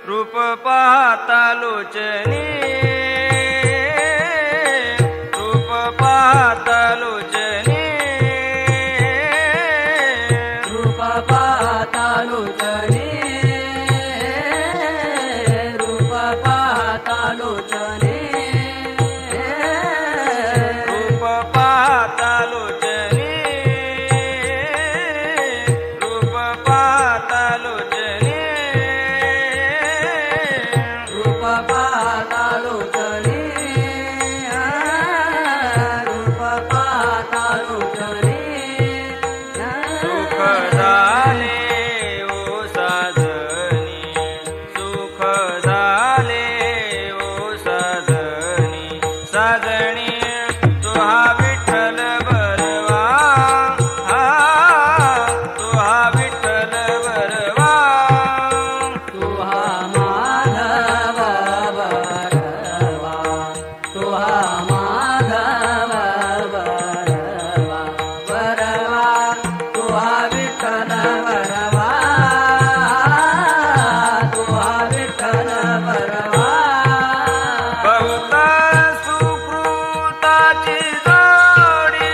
रूप पाहता लोचनी, रूप पाहता लोचनी, रूप पाहता लोचनी, रूप पाहता लोचनी, रूप पाहता लोचनी, रूप पाहता लोचनी, रूप पाहता लोचनी, रूप पाहता लोचनी, सुख झाले ओ साजनी, सुख झाले ओ साजनी, साजनी तुहा विठ्ठल बरवा, हा तुहा विठ्ठल बरवा, तुहा माधव बरवा, तुहा माधव बरवा, बरवा तुहा विठ्ठल बरवा, तुहा विठ्ठल बरवा. बहुत सुकृताची जोडी,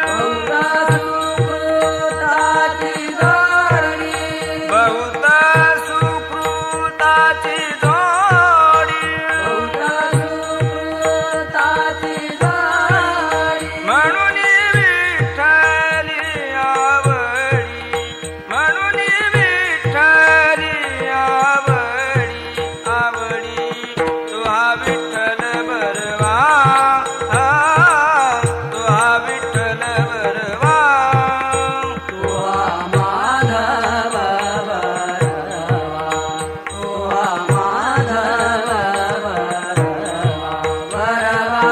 बहुधा सुकृताची जोडी, बहुत सुकृताची जोडी, बहुधा सुकृताची जोडी, म्हणून विठ्ठली आवडी, म्हणून विठ्ठली आवडी, आवडी तुहा विठ्ठल बरवा, हा तुहा विठ्ठल बरवा, तुहा माधव बरवा, तुहा माधव बरवा, बरवा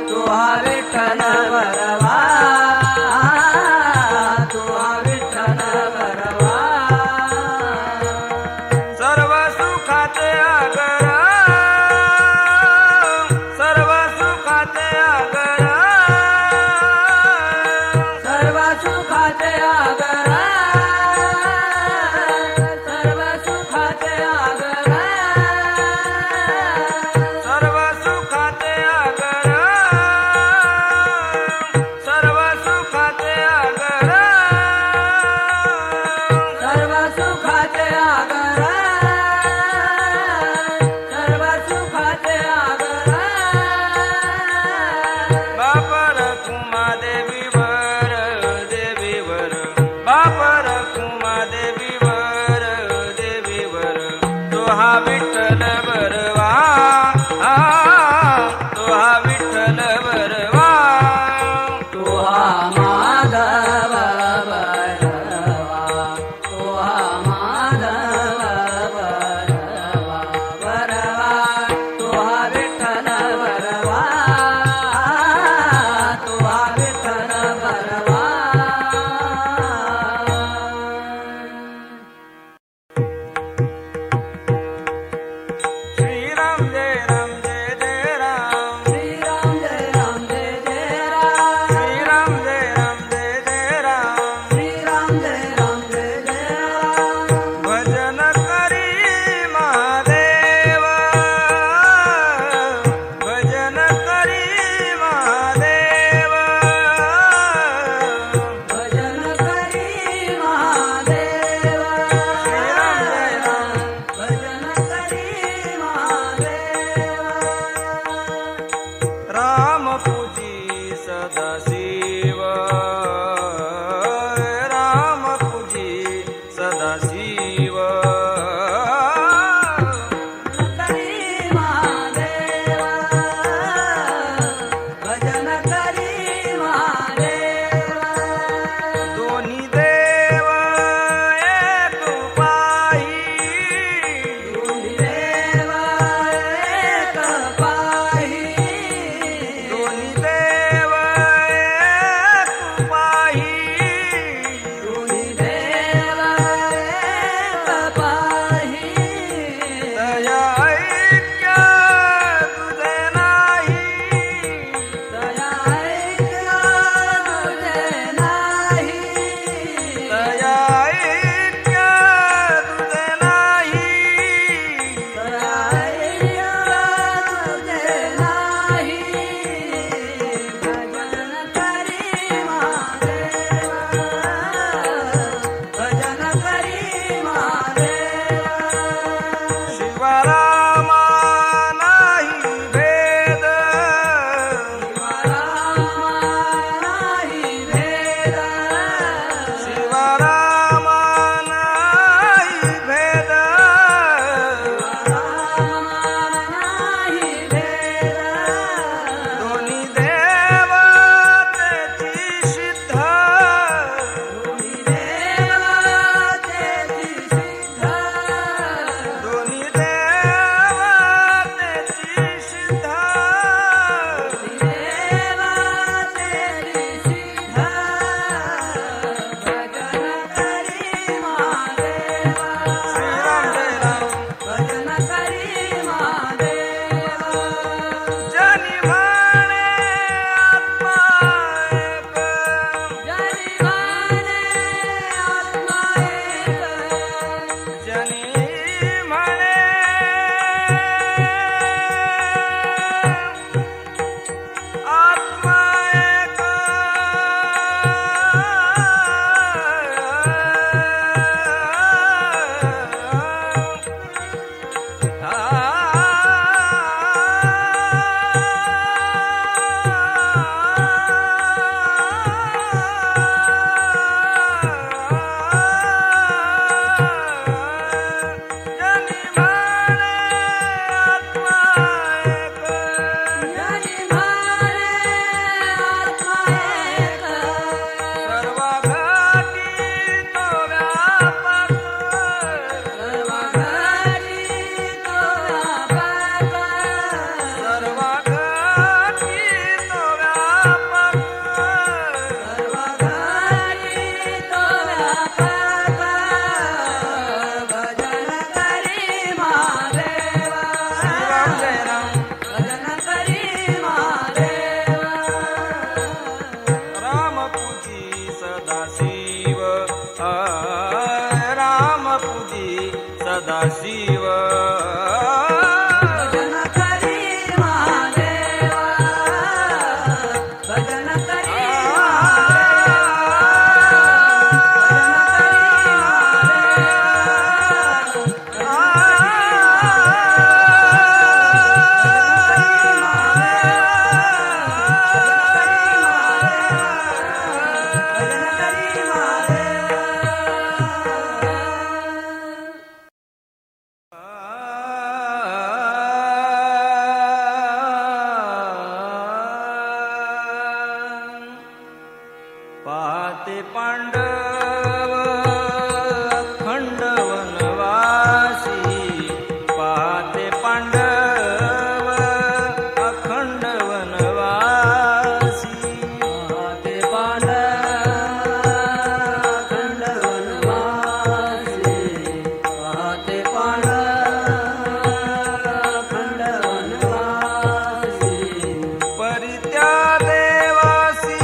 तुहा विठ्ठल बरवा, तुहा विठ्ठल बरवा. सर्व सुखाचे आगर, सर्व सुखाचे आगर, सर्व सुखाचे आगर, सर्व सुखाचे आगर, सर्व सुखाचे आगर, सर्व सुखाचे आगर, सर्व सुखाचे आगर, सर्व सुखाचे आगर. बापर कुमा देवीवर, देवीवर, बापर कुमा देवीवर, देवीवर तुहा विठ्ठल बरवा, हा तुहा विठ्ठल बरवा, तुहा माधव बरवा, तुहा माधव बरवा, बरवा तुहा विठ्ठल बरवा, तुहा विठ्ठल बरवा. श्रीराम जय राम जय जय राम, श्रीराम जय राम जय जय राम, श्रीराम जय राम जय जय राम, श्रीराम जय राम जय जय राम. भजन करी महादेव, भजन करी महादेव, भजन करी महादेव, श्रीराम जय राम, भजन करी महादेव. राम पूजी सदा शिव, राम पूजी सदा शिव, करी महादेव, भजन करी महादेव. दोन्ही देव एक पाही, दोन्ही देव एक पाही, दोन्ही देव भजन करी पाहते पांडव अखंड वनवासी पाहते पांडव अखंड वनवासी पाहते पांडव अखंड वनवासी पाहते पांडव अखंड वनवासी परित्या देवासी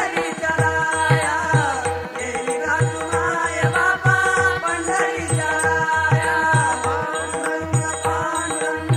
पंढरीच्या राया येई राजूमाय बाबा पंढरीच्या राया पांडुरंग पांडुरंग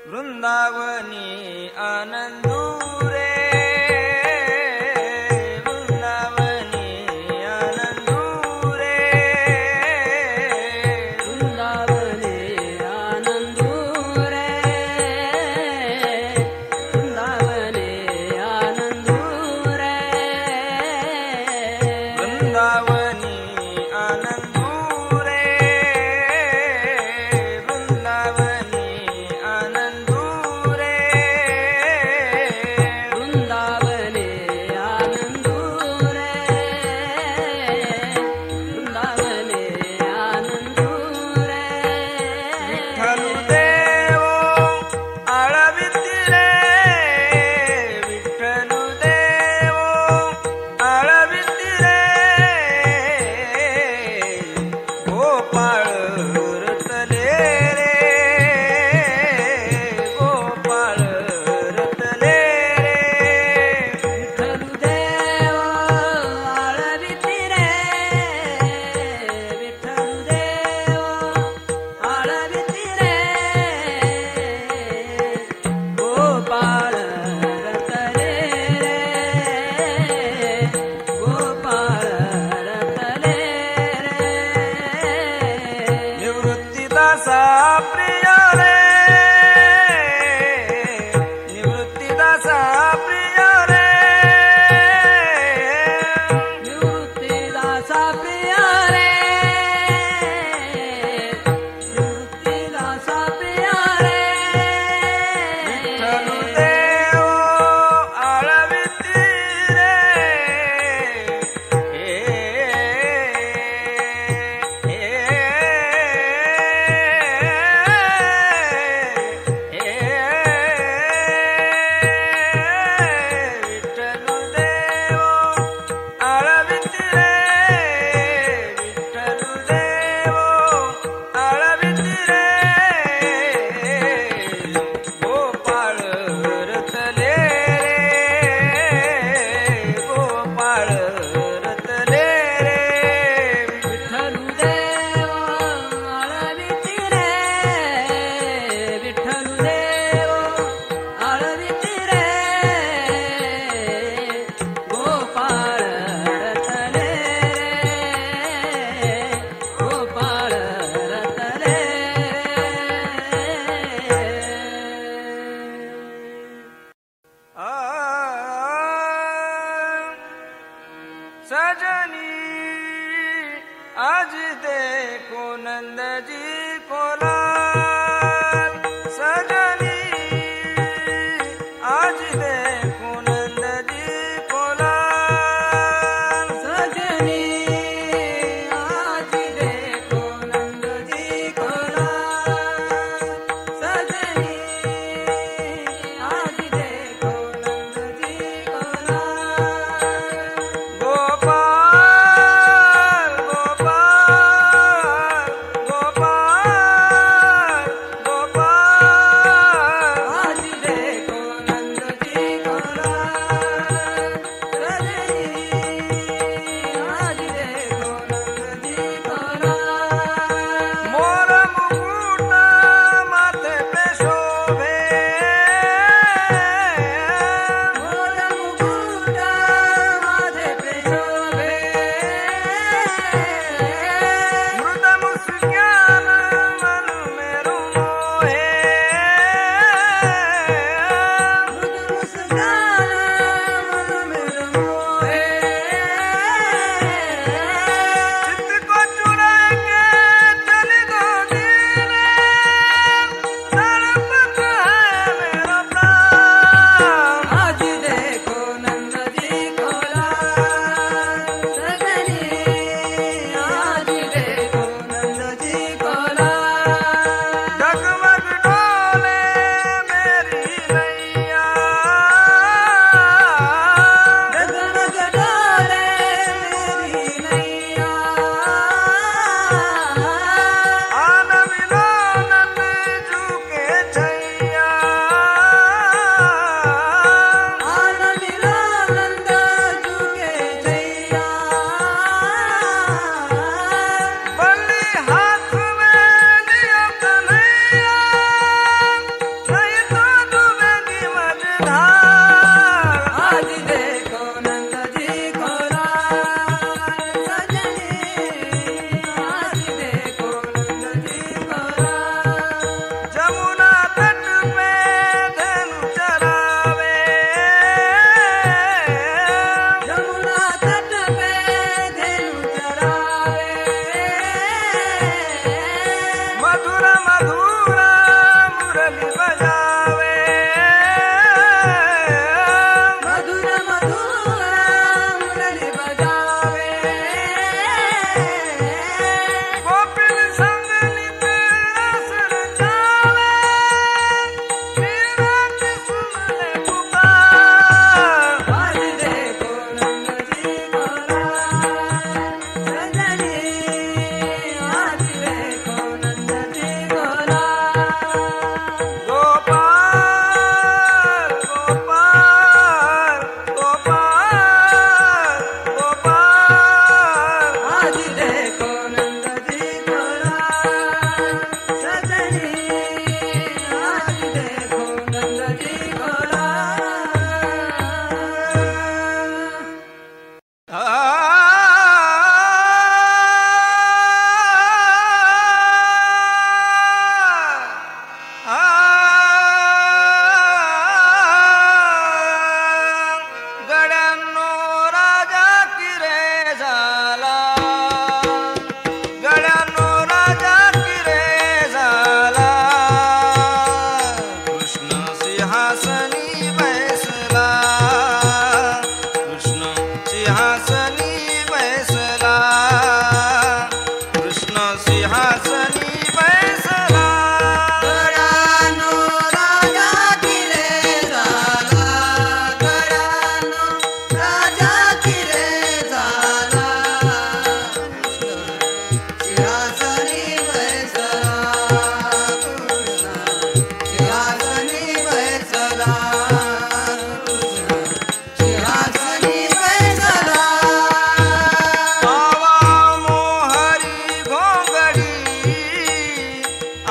वृंदावनी आनंदुरे वृंदावनी आनंदुरे वृंदावने आनंदुरे वृंदावने आनंदुरे वृंदावनी आनंदुरे वृंदावनी आनंदुरे वृंदावने आनंदुरे वृंदावने आनंदुरे विठ्ठलुदेव आळवितिरे विठ्ठलुदेव आळवितिरे गोपाळ रतले रे गोपाळ रतले रे विठ्ठलुदेव आळवितिरे विठ्ठलुदेव आळवितिरे गोपाळ रतले रे गोपाळ रतले रे निवृत्तीदासा प्रिय रे निवृत्तीदासा प्रिय रे निवृत्तीदासा प्रिय रे निवृत्तीदासा प्रिय रे विठ्ठलुदेव आळवितिरे विठ्ठलुदेव आळवितिरे विठ्ठलुदेव आळवितिरे गोपाळ रतले रे गोपाळ रतले रे विठ्ठलुदेव आळवितिरे विठ्ठलुदेव आळवितिरे गोपाळ रतले रे गोपाळ रतले सजनी आज देखो नंद जी को लाल सजनी आज देखो नंद जी को लाल सजनी आज देखो नंद जी को लाल सजनी आज देखो नंद जी को लाल गोपाल गोपाल गोपाल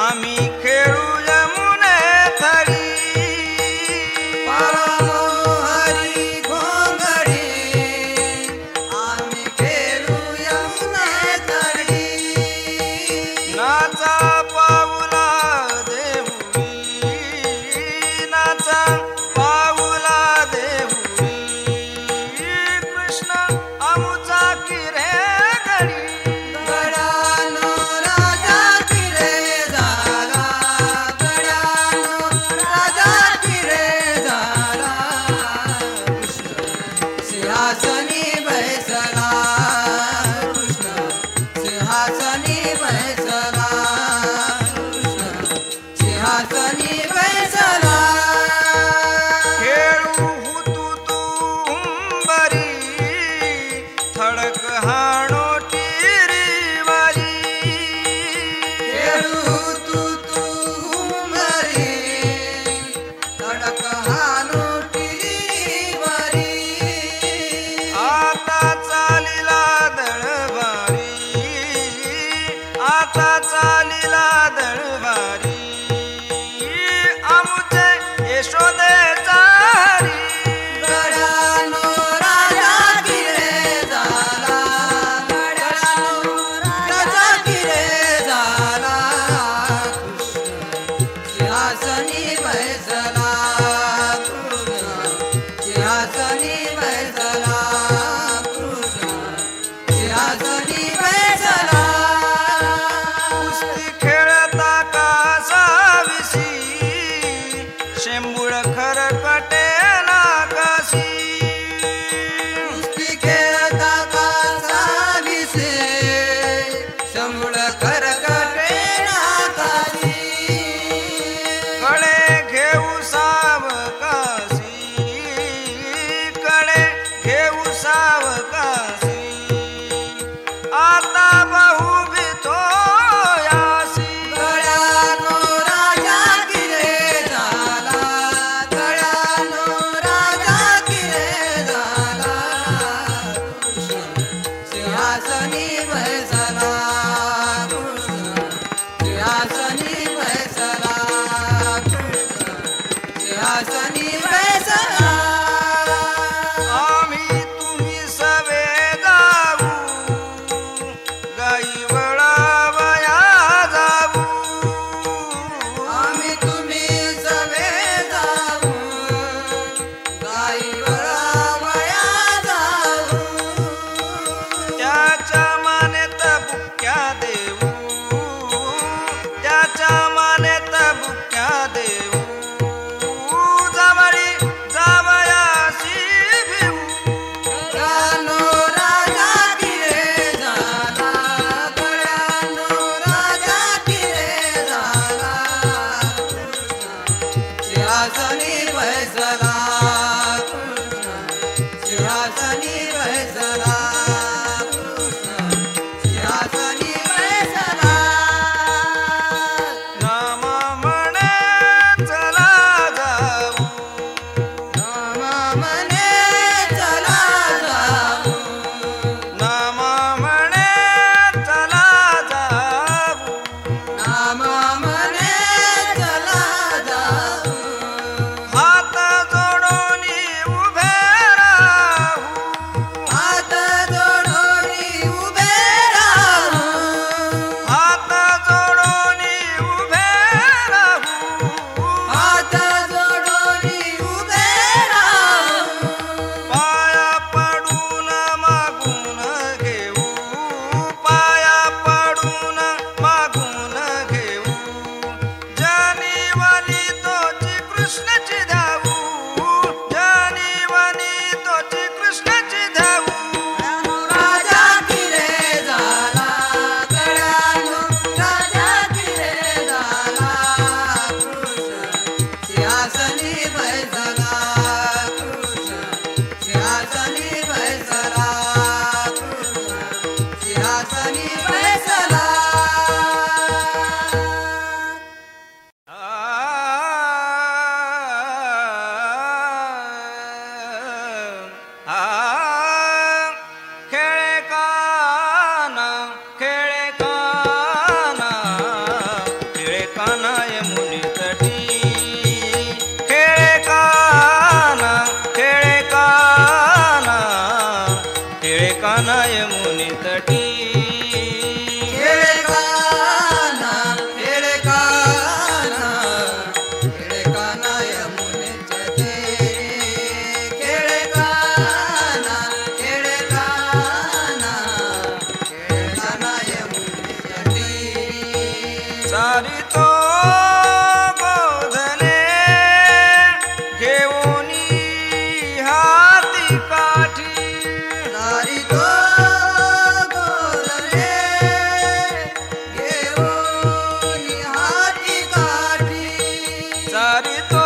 आम्ही खेळू यमुने थरी पाळो हरी घोंगडी आम्ही खेळू यमुने तळी नाचा पाऊला देऊळी नाचा पाऊला देऊळी कृष्ण आमुचा किरे घडी गडानो राजा किरे झाला गडानो राजा किरे झाला कृष्ण सिंहासनी बैसला कृष्ण सिंहासनी बैसला कृष्ण सिंहासनी बैसला खेळू हुतू तू उंबरी थडक हाणो टिरीवारी खेळू तू उमरी तडक हानो टिरीवारी आता चालिला दळवारी आता चालिला दळवारी आमुचे यशोदेचा हरी गडानो राजा किरे झाला गडानो राजा किरे झाला कृष्ण सिंहासनी बैसला कृष्ण सिंहासनी बैसला कृष्ण सिंहासनी बैसला कुस्ती खेळता कासाविसी शेंबूळ खरकटे नाकाशी कुस्ती खेळता कासाविसे शंभुळ करकटे नाकाशी कडे घेऊ सावकाशी कडे घेऊ सावकाशी आता बहु भितोयासी गडानो राजा किरे झाला गडानो राजा किरे झाला कृष्ण सिंहासनी बैसला कृष्ण सिंहासनी बैसला कृष्ण सिंहासनी बैसला आम्ही तुम्ही सवे जाऊ गाई वळावया जाऊ आम्ही तुम्ही सवे जाऊ गाई वळावया जाऊ त्याच्या मानेत बुक्या देऊ त्याच्या मानेत बुक्या देऊ जवळी जावयासी भिऊ गडानो राजा किरे झाला गडानो राजा किरे झाला कृष्ण सिंहासनी बैसला कृष्ण सिंहासनी बैसला कृष्ण सिंहासनी बैसला नामा म्हणे चला जाऊ नामा मने चला जाऊ नामा म्हणे चला जाऊ नामा मने चला जाऊ हात जोड चारितो गोधने घेऊनी हाती काठी चारितो गोधने घेऊन हाती काठी चारितो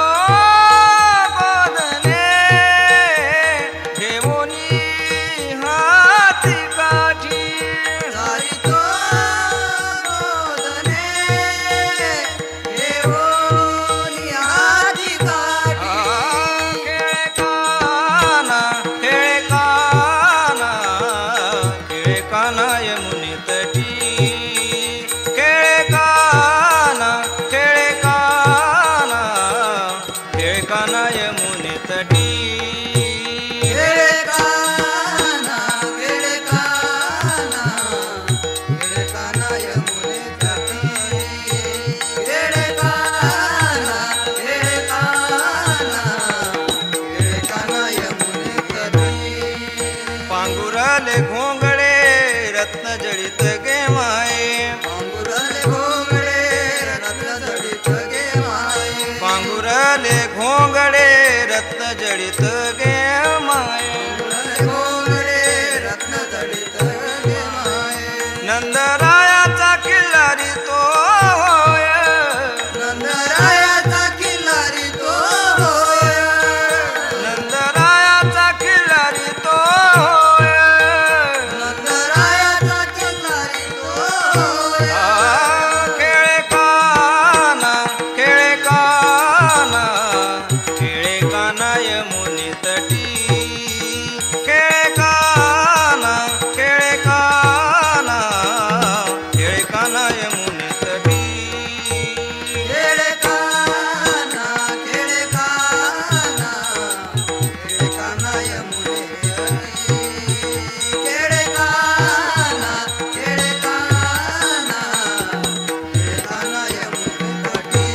गोधने घेऊनी हाती काठी चारितो गोधने घेऊन हाती काठी खेळे काना खेळे काना खेळे काना यमुने तटी खेळे काना खेळे काना खेळे काना यमुने तटी खेळे काना खेळे काना खेळे काना यमुने तटी खेळे काना खेळे काना खेळे काना यमुने तटी पांगुराले घोंगडे रत्न जडित गे माये पांगुरले घोंगडे रत्न जडित गे माये पांगुराले घोंगडे रत्न जडित गे माये घोंगडे रत्न जडित गे माये नंदरायाचा किल्लारी तो होय नंदरायाचा किल्लारी तो होय नंदरायाचा किल्लारी तो होय नंदरायाचा किल्लारी तो होय खेळे काना खेळे काना खेळे काना यमुने तटी खेळे काना खेळे काना खेळे काना यमुने तटी खेळे काना खेळे काना खेळे काना यमुने तटी खेळे काना खेळे काना खेळे काना यमुने तटी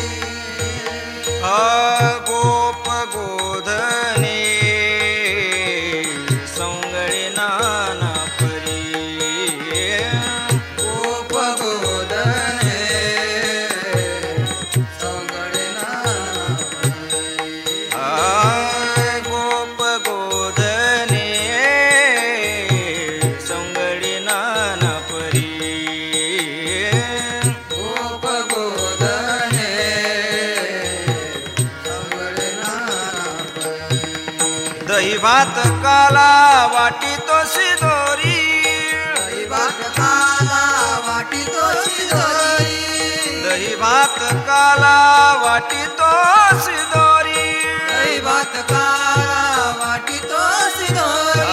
गोप गोधने सौंगळे नाना परी गोप गोधने संगडे नाना गोप गोधने सौंगळे नाना परी गोप गोधने संगडे नाना दही भात काला वाटी तो सिदोरी दही भात काला वाटी तो सिदोरी दही भात काला वाटी तो सिदोरी दही भात काला वाटी तो सिदोरी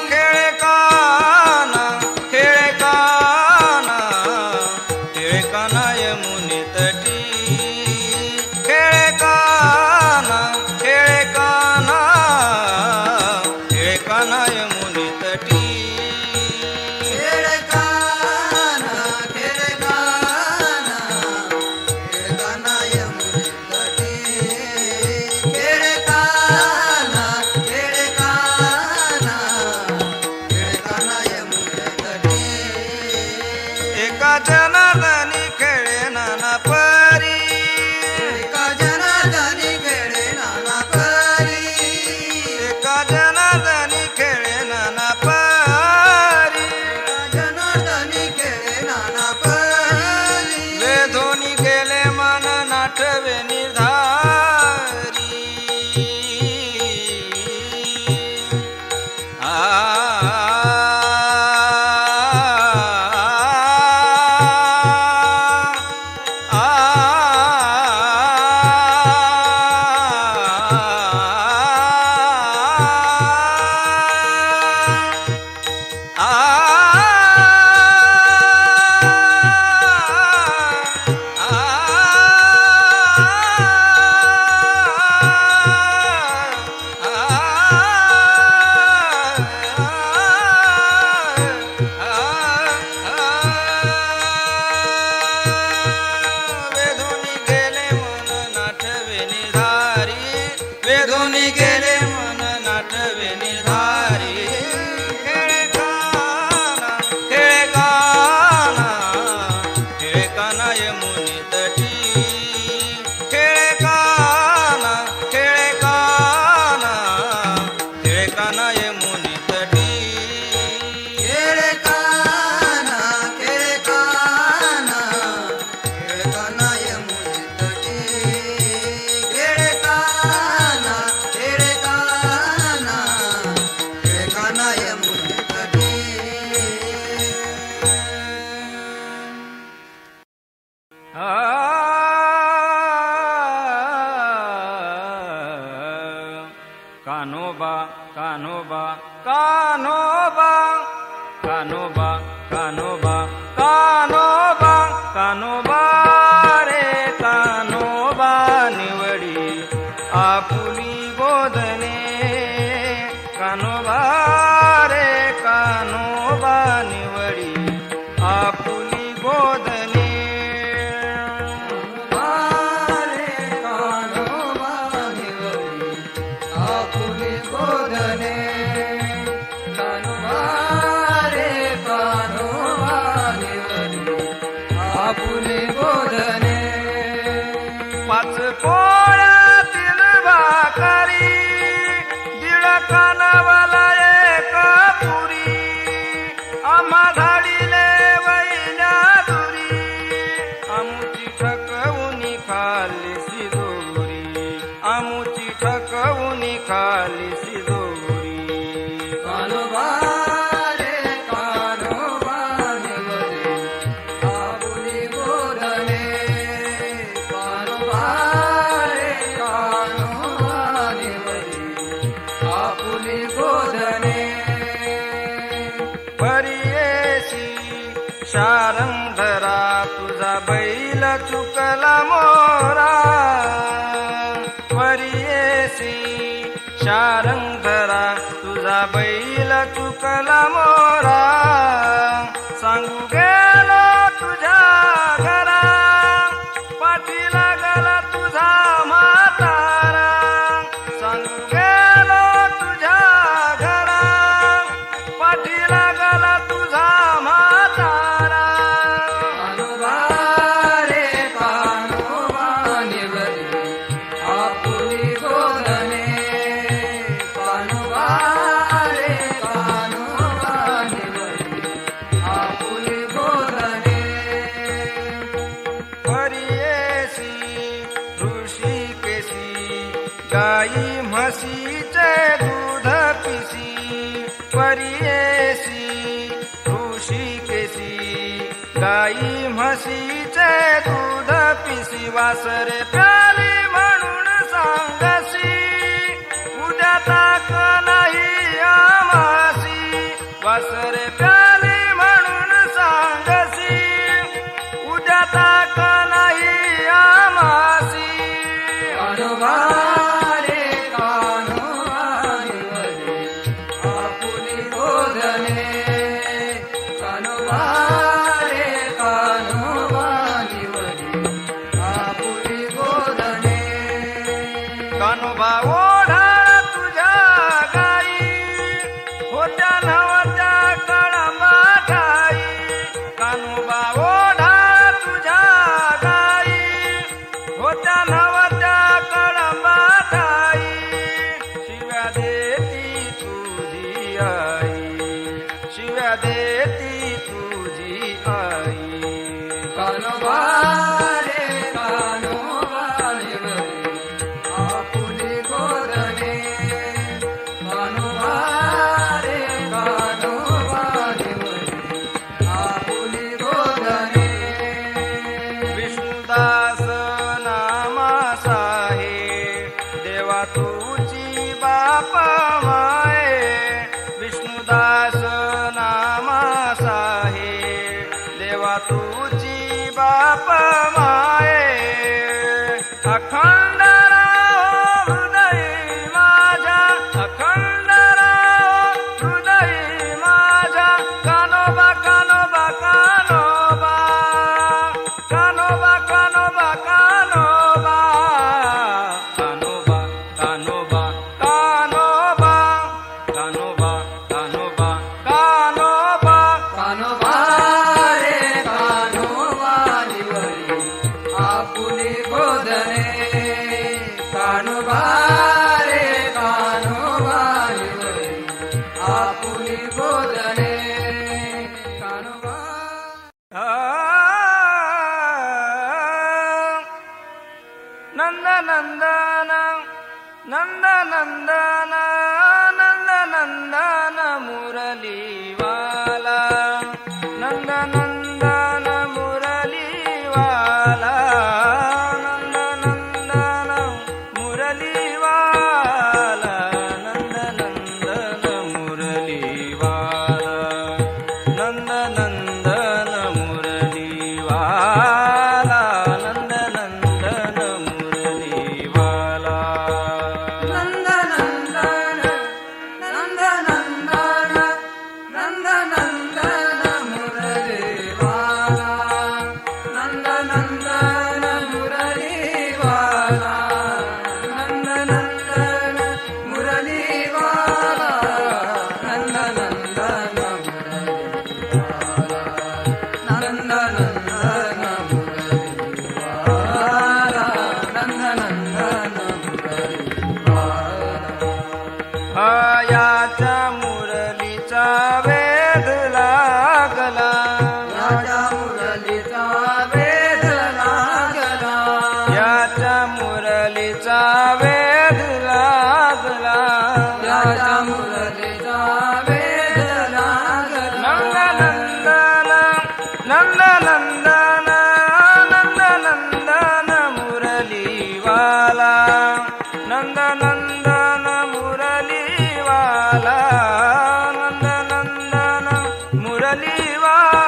खेळे काना खेळे काना खेळे काना यमुने तटी खेळे काना खेळे काना खेळे काना यमुने तटी खेळे काना खेळे काना खेळे काना यमुने तटी खेळे काना खेळे काना खेळे काना यमुने तटी एका जनार्दनी खेळे नाना परी एका जनार्दनी खेळे नाना परी एका जनार्दनी खेळे नाना परी जनार्दनी खेळे नाना परी वेधोनी गेले मन नाठवे निर्धारी आ कान्होबा कान्होबा कान्होबा कान्होबा कान्होबा कान्होबा कान्होबा रे कान्होबा निवडी आपुली गोधने कान्होबा रे कान्होबा निवडी आपुली गोधने पाच पोळ्यातील भाकरी दीड कानावाला एक पुरी आम्हा धाडीले वैल्या दुरी आमुची ठकवूनी खाली सिदोरी आमुची ठकवूनी खाली सिदोरी कान्होबा रे कान्होबा निवडी आपुली गोधने कान्होबा रे कान्होबा निवडी आपुली गोधने परियेशी शारंधरा तुझा बैल चुकला मोरा परियेशी शारंधरा तुझा बैल चुकला मोरा सांगू गेलो तुझ्या घरा पाठी लागला तुझा म्हातारा सांगू गेलो तुझ्या घरा पाठी लागला तुझा म्हातारा कान्होबा रे कान्होबा निवडी आपुली गोधने कान्होबा रे कान्होबा निवडी आपुली गोधने परियेशी ऋषिकेशी गाई म्हशीचे दूध पिसी परियेशी ऋषिकेशी गाई म्हशीचे दूध पिसी वासरे प्याली म्हणून सांगसी उद्या ताक नाही आमासी वासरे प्याली म्हणून सांगसी उद्या ताक नाही आमासी कान्होबा रे कान्होबा निवडी आपुली गोधने कान्होबा रे कान्होबा निवडी आपुली गोधने कान्होबा ओढा तुझ्या गाई होत्या नवत्या कळंबा गाई कान्होबा ओढा तुझ्या गाई होत्या नवत्या कळंबा गाई शिव्या देती तुझी आई शिव्या देती तुझी आई कान्होबा रे कान्होबा निवडी आपुली गोधने कान्होबा रे कान्होबा निवडी आपुली गोधने विष्णुदास नामास आहे देवा तुझी बाप माये विष्णुदास नामास आहे देवा तुझी बाप माये अखंड राहो हृदय माझ्या अखंड राहो हृदय माझ्या कान्होबा कान्होबा कान्होबा कान्होबा कान्होबा कान्होबा कान्होबा कान्होबा कान्होबा कान्होबा कान्होबा कान्होबा कान्होबा रे कान्होबा निवडी आपुली गोधने कान्होबा रे कान्होबा निवडी आपुली गोधने कान्होबा नंद नंदन नंद नंदन नंद नंदन मुरलीवाला नंद नंदन मुरलीवाला नंद नंदन मुरलीवाला याच्या मुरलीचा वेध लागला याच्या मुरलीचा वेध लागला नंद नंदन नंद नंदन मुरलीवाला नंद नंदन मुरलीवाला नंद नंदन मुरलीवाला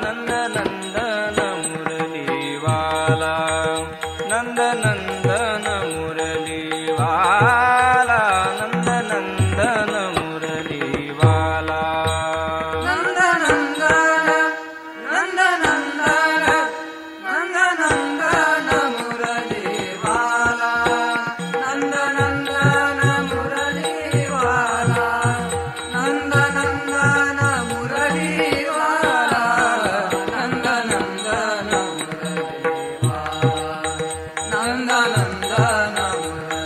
नंद नंदन मुरलीवाला नंद नंदन मुरलीवाला नंद नंदन मुरलीवाला नंद नंदन नंद नंदन नंद नंदन मुरलीवाला नंद नंदन मुरलीवाला नंद नंदन मुरलीवाला नंद नंदन मुरलीवाला नंद नंदन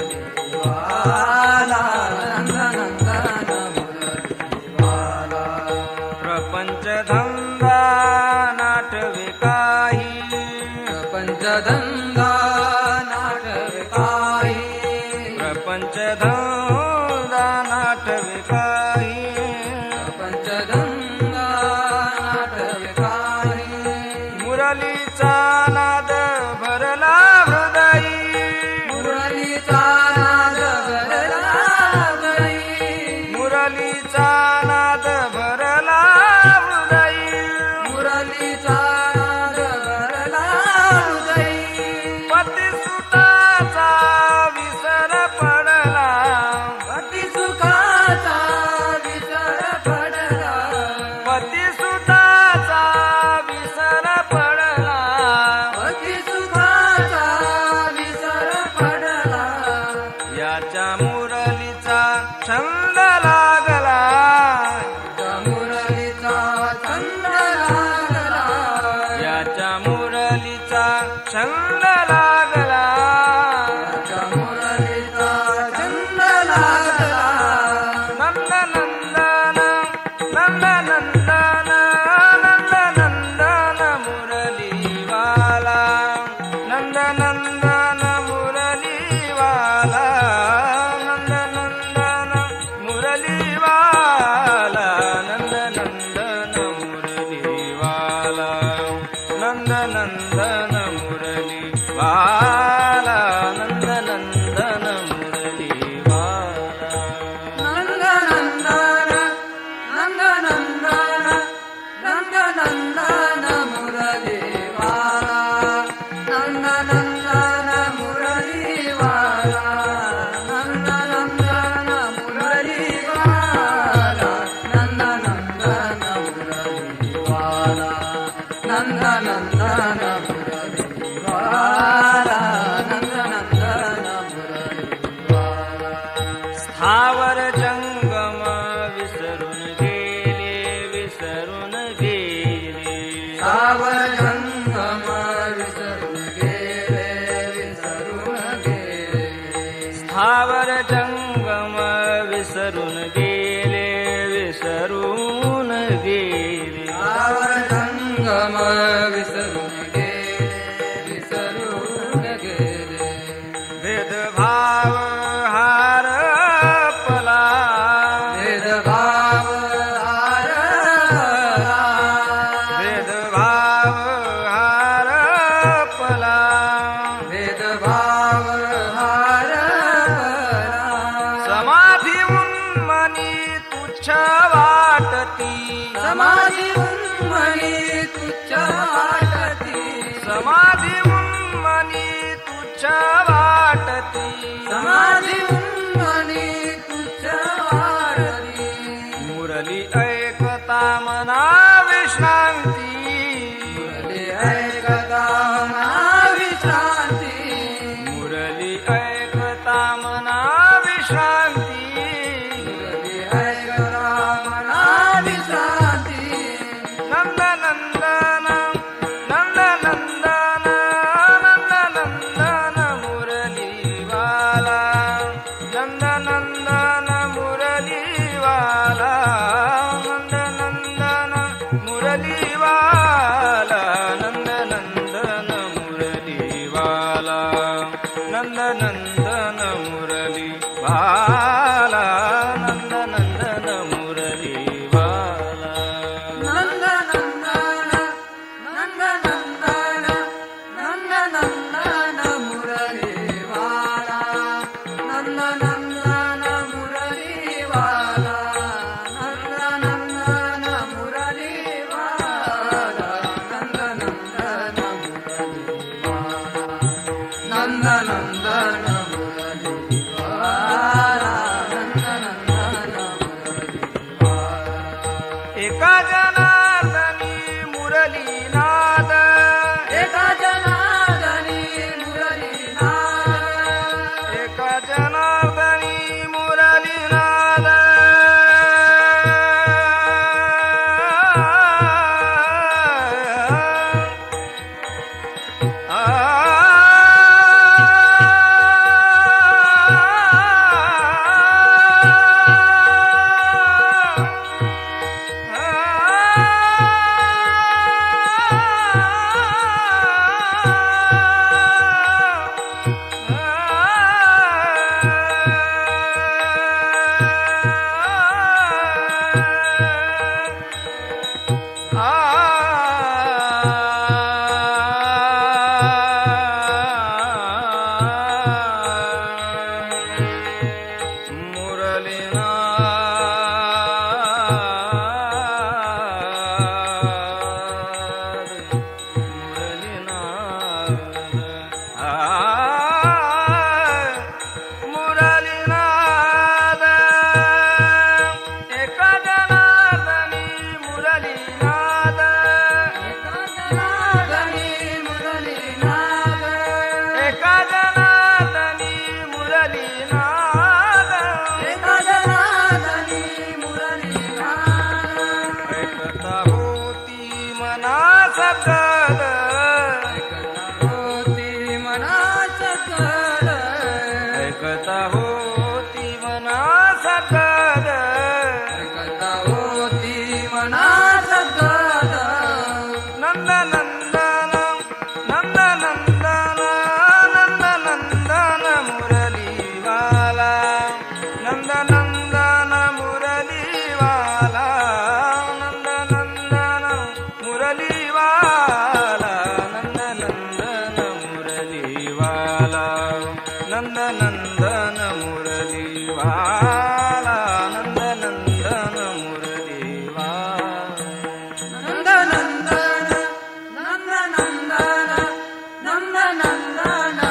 मुरलीवाला नंद नंदन मुरलीवाला प्रपंच धंदा नाटवे काही पंचधंदा नाटवे काही प्रपंच धंदा नाटवे काही पंचधंदा नाटवे काही मुरलीचा नाद भरला हृदयी मुरलीचा नाद भरला गई मुरलीचा नाद भरला हृदयी मुरलीचा नाद भरला हृदयी पतिसुताचा विसर पडला अति सुखाचा विसर पडला पतिसुताचा विसर पडला अति सुखाचा विसर पडला याच्या मुरलीचा छंद लागला मुरलीचा छंद लागला याच्या मुरलीचा छंद लागला मुरलीचा छंद लागला नंद नंदन नंद नंदन नंद नंदन मुरलीवाला नंद नंदन मुरलीवाला नंद नंदन मुरलीवाला नंद नंदन मुरलीवाला नंद नंदन मुरलीवाला नंद नंदन मुरलीवाला नंद नंदन नंद नंदन नंद नंदन मुरलीवाला नंद नंदन मुरलीवाला नंद नंदन मुरलीवाला नंद नंदन मुरलीवाला नंद नंदन मुरलीवाला नंद नंदन मुरलीवाला स्थावर जंगम विसरून गेले विसरून गेले सावर जंगम विसरून गेले विसरून गेले स्थावर जंगम विसरून गेले विसरून गेले सावर जंगम विसरून गेले विसरून गेले भेदभाव हारपला भेदभाव हारला भेदभाव हारपला भेदभाव हारला समाधी उन्मनी तुच्छ वाटती समाधी उन्मनी तुच्छ वाटती समाधी उन्मनी तुच्छ वाटती समाधी उन्मनी तुच्छ वाटती मुरली ऐकता मना विश्रांती मुरली ऐकता मना विश्रांती मुरली ऐकता मना विश्रांती मुरली ऐकता मना विश्रांती नंद नंदन नंद नंदन नंद नंदन मुरली वाला नंद नंदन मुरली वाला नंद नंदन मुरली वाला नंद नंदन नंद नंदन नंद नंदन मुरली वाला नंद नंदन मुरली वाला नंद नंदन मुरली वाला नंद नंदन मुरली वाला नंद नंदन मुरली वाला नंद नंदन मुरली वाला एका जनार्दनी मुरलीनाद एका जनार्दनी मुरलीनाद एका जनार्दनी मुरलीनाद ऐकता होती मनास गद ऐकता होती मनास गद नंद नंदन नंद नंदन नंद नंदन मुरली वाला नंद नंदन मुरली वाला नंद नंदन मुरली वाला नंद नंदन मुरली वाला नंद नंदन मुरली वाला नंद नंदन मुरली वाला नंद नंदन नंद नंदन नंद नंदन